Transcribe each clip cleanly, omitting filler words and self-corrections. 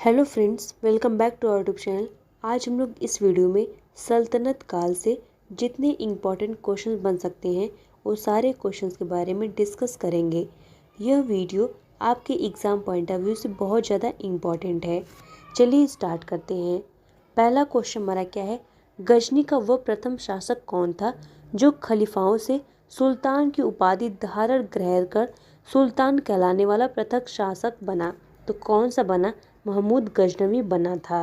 Hello friends, welcome back to our YouTube channel. आज हम लोग इस वीडियो में सल्तनत काल से जितने इम्पॉर्टेंट क्वेश्चंस बन सकते हैं वो सारे क्वेश्चंस के बारे में डिस्कस करेंगे। यह वीडियो आपके एग्ज़ाम पॉइंट ऑफ व्यू से बहुत ज़्यादा इम्पॉर्टेंट है। चलिए स्टार्ट करते हैं। पहला क्वेश्चन हमारा क्या है? गजनी का वह प्रथम शासक कौन था जो खलीफाओं से सुल्तान की उपाधि धारण ग्रहण कर सुल्तान कहलाने वाला प्रथम शासक बना? तो कौन सा बना? महमूद गजनवी बना था।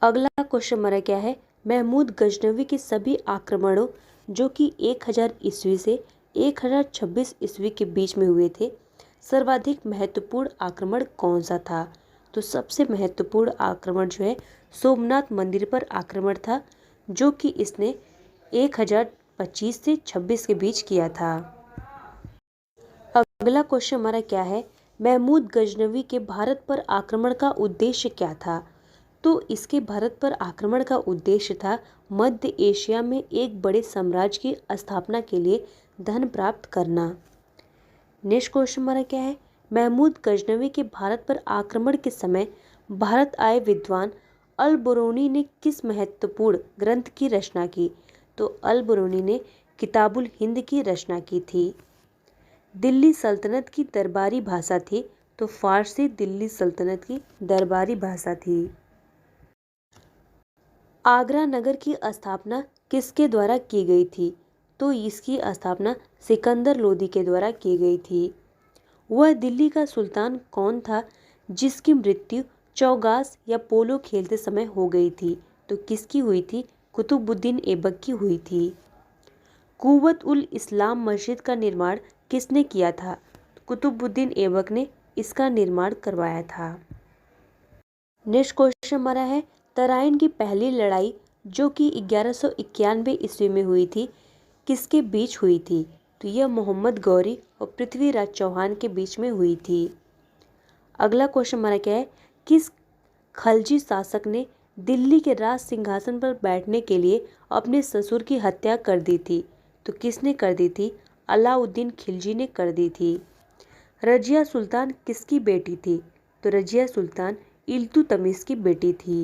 अगला क्वेश्चन हमारा क्या है? महमूद गजनवी के सभी आक्रमणों जो कि 1000 ईस्वी से 1026 ईस्वी के बीच में हुए थे, सर्वाधिक महत्वपूर्ण आक्रमण कौन सा था? तो सबसे महत्वपूर्ण आक्रमण जो है सोमनाथ मंदिर पर आक्रमण था, जो कि इसने 1025 से 26 के बीच किया था। अगला क्वेश्चन हमारा क्या है? महमूद गजनवी के भारत पर आक्रमण का उद्देश्य क्या था? तो इसके भारत पर आक्रमण का उद्देश्य था मध्य एशिया में एक बड़े साम्राज्य की स्थापना के लिए धन प्राप्त करना। नेक्स्ट क्वेश्चन हमारा क्या है? महमूद गजनवी के भारत पर आक्रमण के समय भारत आए विद्वान अल बुरूनी ने किस महत्वपूर्ण ग्रंथ की रचना की? तो अल बुरूनी ने किताबुल हिंद की रचना की थी। दिल्ली सल्तनत की दरबारी भाषा थी, तो फारसी दिल्ली सल्तनत की दरबारी भाषा थी। आगरा नगर की स्थापना किसके द्वारा की गई थी? तो इसकी स्थापना सिकंदर लोदी के द्वारा की गई थी। वह दिल्ली का सुल्तान कौन था जिसकी मृत्यु चौगास या पोलो खेलते समय हो गई थी? तो किसकी हुई थी? कुतुबुद्दीन ऐबक की हुई थी। कुव्वत उल इस्लाम मस्जिद का निर्माण किसने किया था? कुतुबुद्दीन ऐबक ने इसका निर्माण करवाया था। नेक्स्ट क्वेश्चन हमारा है, तराइन की पहली लड़ाई जो कि 1191 ईस्वी में हुई थी, किसके बीच हुई थी? तो यह मोहम्मद गौरी और पृथ्वीराज चौहान के बीच में हुई थी। अगला क्वेश्चन हमारा क्या है? किस खलजी शासक ने दिल्ली के राज सिंहासन पर बैठने के लिए अपने ससुर की हत्या कर दी थी? तो किसने कर दी थी? अलाउद्दीन खिलजी ने कर दी थी। रजिया सुल्तान किसकी बेटी थी? तो रजिया सुल्तान इल्तुतमिश की बेटी थी।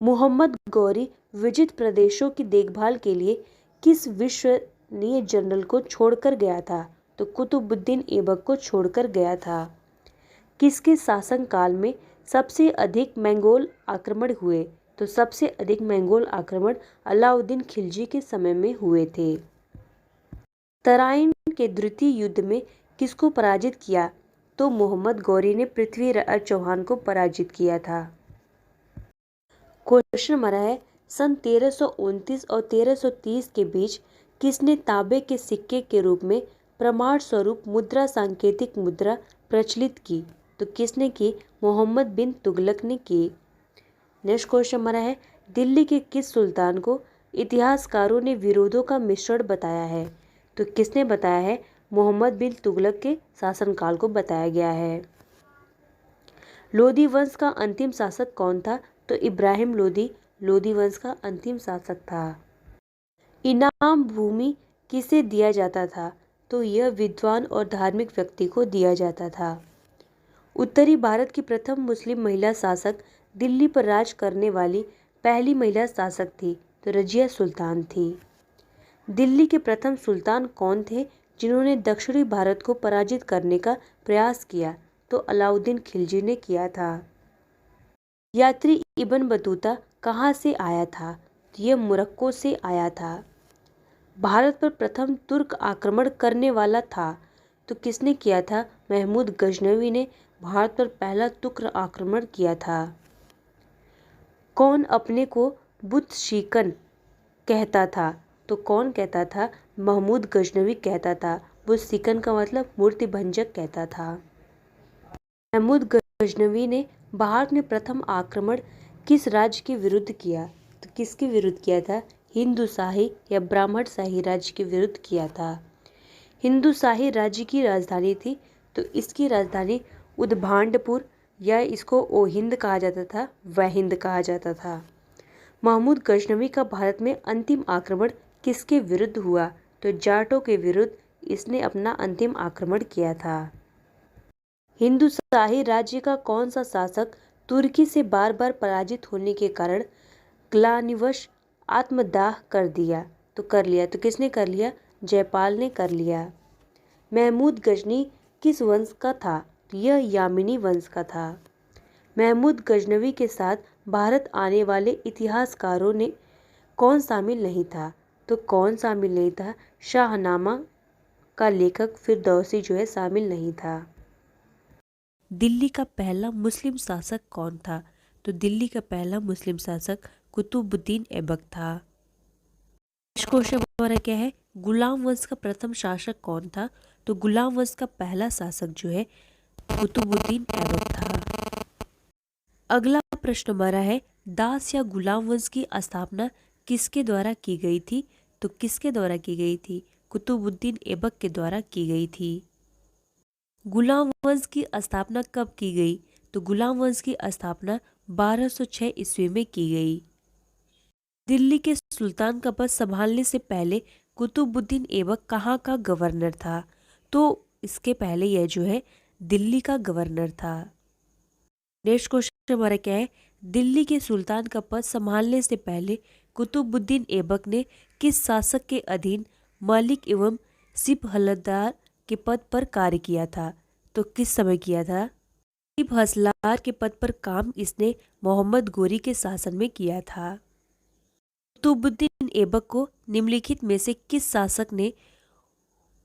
मोहम्मद गौरी विजित प्रदेशों की देखभाल के लिए किस विश्वसनीय जनरल को छोड़कर गया था? तो कुतुबुद्दीन ऐबक को छोड़कर गया था। किसके शासनकाल में सबसे अधिक मंगोल आक्रमण हुए? तो सबसे अधिक मंगोल आक्रमण अलाउद्दीन खिलजी के समय में हुए थे। तराइन के द्वितीय युद्ध में किसको पराजित किया? तो मोहम्मद गौरी ने पृथ्वीराज चौहान को पराजित किया था। क्वेश्चन हमारा है, सन 1329 और 1330 के बीच किसने तांबे के सिक्के के रूप में प्रमाण स्वरूप मुद्रा सांकेतिक मुद्रा प्रचलित की? तो किसने की? मोहम्मद बिन तुगलक ने की। नेक्स्ट क्वेश्चन हमारा है, दिल्ली के किस सुल्तान को इतिहासकारों ने विरोधों का मिश्रण बताया है? तो किसने बताया है? मोहम्मद बिन तुगलक के शासनकाल को बताया गया है। लोदी वंश का अंतिम शासक कौन था? तो इब्राहिम लोदी लोदी वंश का अंतिम शासक था। इनाम भूमि किसे दिया जाता था? तो यह विद्वान और धार्मिक व्यक्ति को दिया जाता था। उत्तरी भारत की प्रथम मुस्लिम महिला शासक दिल्ली पर राज करने वाली पहली महिला शासक थी, तो रजिया सुल्तान थी। दिल्ली के प्रथम सुल्तान कौन थे जिन्होंने दक्षिणी भारत को पराजित करने का प्रयास किया? तो अलाउद्दीन खिलजी ने किया था। यात्री इब्न बतूता कहाँ से आया था? तो यह मोरक्को से आया था। भारत पर प्रथम तुर्क आक्रमण करने वाला था, तो किसने किया था? महमूद गजनवी ने भारत पर पहला तुर्क आक्रमण किया था। कौन अपने को बुत शिकन कहता था? तो कौन कहता था? महमूद गजनवी कहता था। बुत शिकन का मतलब मूर्ति भंजक कहता था। महमूद गजनवी ने भारत में प्रथम आक्रमण किस राज्य के विरुद्ध किया? तो किसके विरुद्ध किया था? हिंदू शाही या ब्राह्मण शाही राज्य के विरुद्ध किया था। हिंदू शाही राज्य की राजधानी थी, तो इसकी राजधानी उद्भांडपुर या इसको ओहिंद कहा जाता था, वहिंद कहा जाता था। महमूद गजनवी का भारत में अंतिम आक्रमण किसके विरुद्ध हुआ? तो जाटों के विरुद्ध इसने अपना अंतिम आक्रमण किया था। हिंदुशाही राज्य का कौन सा शासक तुर्की से बार बार पराजित होने के कारण ग्लानिवश आत्मदाह कर दिया? तो कर लिया, तो किसने कर लिया? जयपाल ने कर लिया। महमूद गजनी किस वंश का था? यह यामिनी वंश का था। महमूद गजनवी के साथ भारत आने वाले इतिहासकारों ने कौन शामिल नहीं था? तो कौन शामिल नहीं था? शाहनामा का लेखक फिरदौसी जो है शामिल नहीं था। दिल्ली का पहला मुस्लिम शासक कौन था? तो दिल्ली का पहला मुस्लिम शासक कुतुबुद्दीन ऐबक था। क्वेश्चन हमारा क्या है? गुलाम वंश का प्रथम शासक कौन था? तो गुलाम वंश का पहला शासक जो है कुतुबुद्दीन ऐबक था। अगला प्रश्न हमारा है, दास या गुलाम वंश की स्थापना किसके द्वारा की गई थी? तो किसके द्वारा की गई थी? कुतुबुद्दीन ऐबक के द्वारा की गई थी। गुलाम वंश की स्थापना कब की गई? तो गुलाम वंश की स्थापना 1206 ईस्वी में की गई। दिल्ली के सुल्तान का पद संभालने से पहले कुतुबुद्दीन ऐबक कहाँ का गवर्नर था? तो इसके पहले यह जो है दिल्ली का गवर्नर था। नेक्स्ट क्वेश्चन हमारा क्या है? दिल्ली के सुल्तान का पद संभालने से पहले कुतुबुद्दीन ऐबक ने किस शासक के अधीन मलिक एवं सिप हलदार के पद पर कार्य किया था? तो किस समय किया था? सिप हलदार के पद पर काम इसने मोहम्मद गोरी के शासन में किया था। कुतुबुद्दीन ऐबक को निम्नलिखित में से किस शासक ने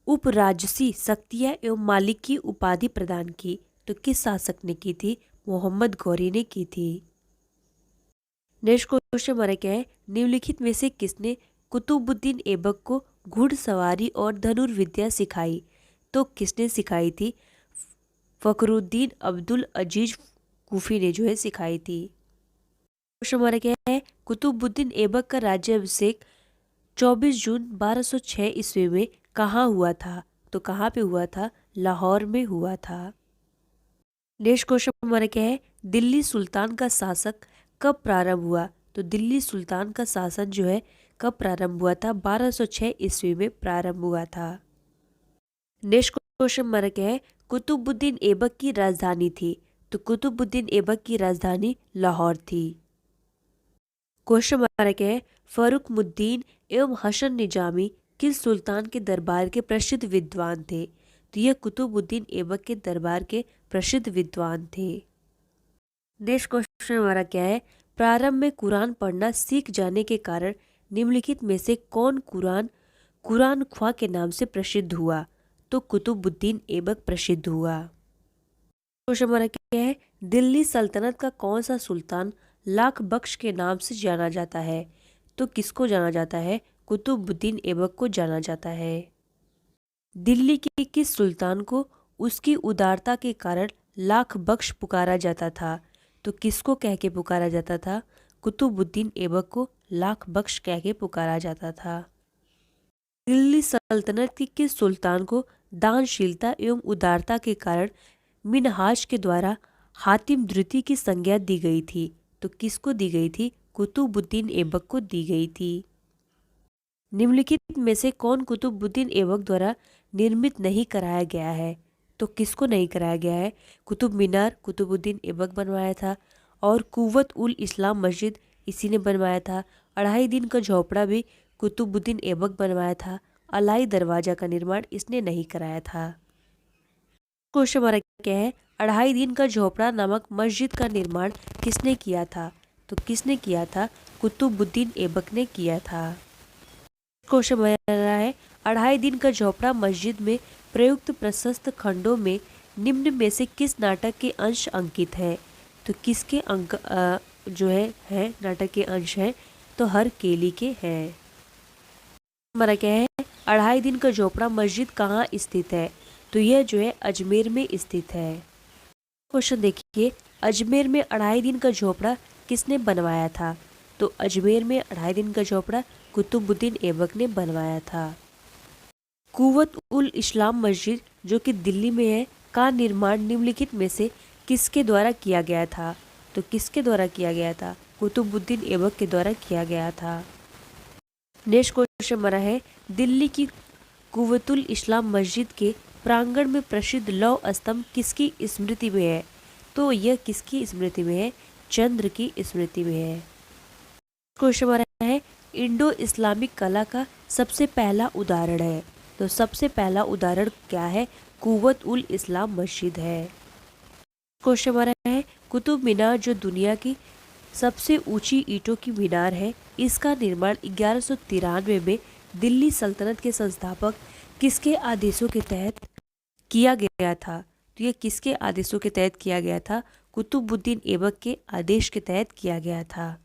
उपराजसी शक्तियाँ एवं मालिक की उपाधि प्रदान की? तो किस शासक ने की थी? मोहम्मद गौरी ने की थी। नेक्स्ट क्वेश्चन हमारा क्या है? निम्नलिखित में से किसने कुतुबुद्दीन ऐबक को घुड़सवारी और धनुर्विद्या सिखाई? तो किसने सिखाई थी? फखरुद्दीन अब्दुल अजीज कूफी ने जो है सिखाई थी। क्वेश्चन हमारा क्या है? कुतुबुद्दीन ऐबक का राज्याभिषेक 24 जून 1206 ईस्वी में कहाँ हुआ था? तो कहाँ पे हुआ था? लाहौर में हुआ था। नेक्स्ट क्वेश्चन हमारा क्या है? दिल्ली सुल्तान का शासक कब प्रारंभ हुआ? तो दिल्ली सुल्तान का शासन जो है कब प्रारंभ हुआ था? 1206 ईस्वी में प्रारंभ हुआ था। नेक्स्ट क्वेश्चन हमारा क्या है? कुतुबुद्दीन ऐबक की राजधानी थी? तो कुतुबुद्दीन ऐबक की राजधानी लाहौर थी। क्वेश्चन हमारा क्या है? फरुखमुद्दीन एवं हसन निजामी किस सुल्तान के दरबार के प्रसिद्ध विद्वान थे? तो यह कुतुबुद्दीन ऐबक के दरबार के प्रसिद्ध विद्वान थे। नेक्स्ट क्वेश्चन हमारा क्या है? प्रारंभ में कुरान पढ़ना सीख जाने के कारण निम्नलिखित में से कौन कुरान ख्वां के नाम से प्रसिद्ध हुआ? तो कुतुबुद्दीन ऐबक प्रसिद्ध हुआ। क्वेश्चन हमारा क्या है? दिल्ली सल्तनत का कौन सा सुल्तान लाख बख्श के नाम से जाना जाता है? तो किसको जाना जाता है? कुतुबुद्दीन ऐबक को जाना जाता है। दिल्ली के किस सुल्तान को उसकी उदारता के कारण लाख बख्श पुकारा जाता था? तो किसको कह के पुकारा जाता था? कुतुबुद्दीन ऐबक को लाख बख्श कह के पुकारा जाता था। दिल्ली सल्तनत के किस सुल्तान को दानशीलता एवं उदारता के कारण मिनहाज के द्वारा हातिम द्वितीय की संज्ञा दी गई थी? तो किसको दी गई थी? कुतुबुद्दीन ऐबक को दी गई थी। निम्नलिखित में से कौन कुतुबुद्दीन ऐबक द्वारा निर्मित नहीं कराया गया है? तो किसको नहीं कराया गया है? कुतुब मीनार कुतुबुद्दीन ऐबक बनवाया था और कुव्वत उल इस्लाम मस्जिद इसी ने बनवाया था। 2.5 दिन का झोपड़ा भी कुतुबुद्दीन ऐबक बनवाया था। अलाई दरवाजा का निर्माण इसने नहीं कराया था। क्वेश्चन हमारा क्या है? 2.5 दिन का झोपड़ा नामक मस्जिद का निर्माण किसने किया था? तो किसने किया था? कुतुबुद्दीन ऐबक ने किया था। क्वेश्चन हमारा है 2.5 दिन का झोपड़ा मस्जिद में प्रयुक्त प्रशस्त खंडों में निम्न में से किस नाटक के अंश अंकित है? तो किसके अंक जो है नाटक के अंश हैं? तो हर केली के हैं। हमारा क्या है? 2.5 दिन का झोपड़ा मस्जिद कहाँ स्थित है? तो यह जो है अजमेर में स्थित है। क्वेश्चन देखिए, अजमेर में 2.5 दिन का झोपड़ा किसने बनवाया था? तो अजमेर में 2.5 दिन का झोपड़ा कुतुबुद्दीन ऐबक ने बनवाया था। कुव्वत उल इस्लाम मस्जिद जो कि दिल्ली में है का निर्माण निम्नलिखित में से किसके द्वारा किया गया था? तो किसके द्वारा किया गया था? कुतुबुद्दीन ऐबक के द्वारा किया गया था। नेक्स्ट क्वेश्चन हमारा है दिल्ली की कुव्वतुल इस्लाम मस्जिद के प्रांगण में प्रसिद्ध लौह स्तंभ किसकी स्मृति में है? तो यह किसकी स्मृति में है? चंद्र की स्मृति में है। क्वेश्चन हमारा है इंडो इस्लामिक कला का सबसे पहला उदाहरण है। तो सबसे पहला उदाहरण क्या है? कुव्वत उल इस्लाम मस्जिद है। क्वेश्चन हमारा है कुतुब मीनार जो दुनिया की सबसे ऊंची ईंटों की मीनार है, इसका निर्माण 1193 में दिल्ली सल्तनत के संस्थापक किसके आदेशों के तहत किया गया था? तो यह किसके आदेशों के तहत किया गया था? कुतुबुद्दीन ऐबक के आदेश के तहत किया गया था।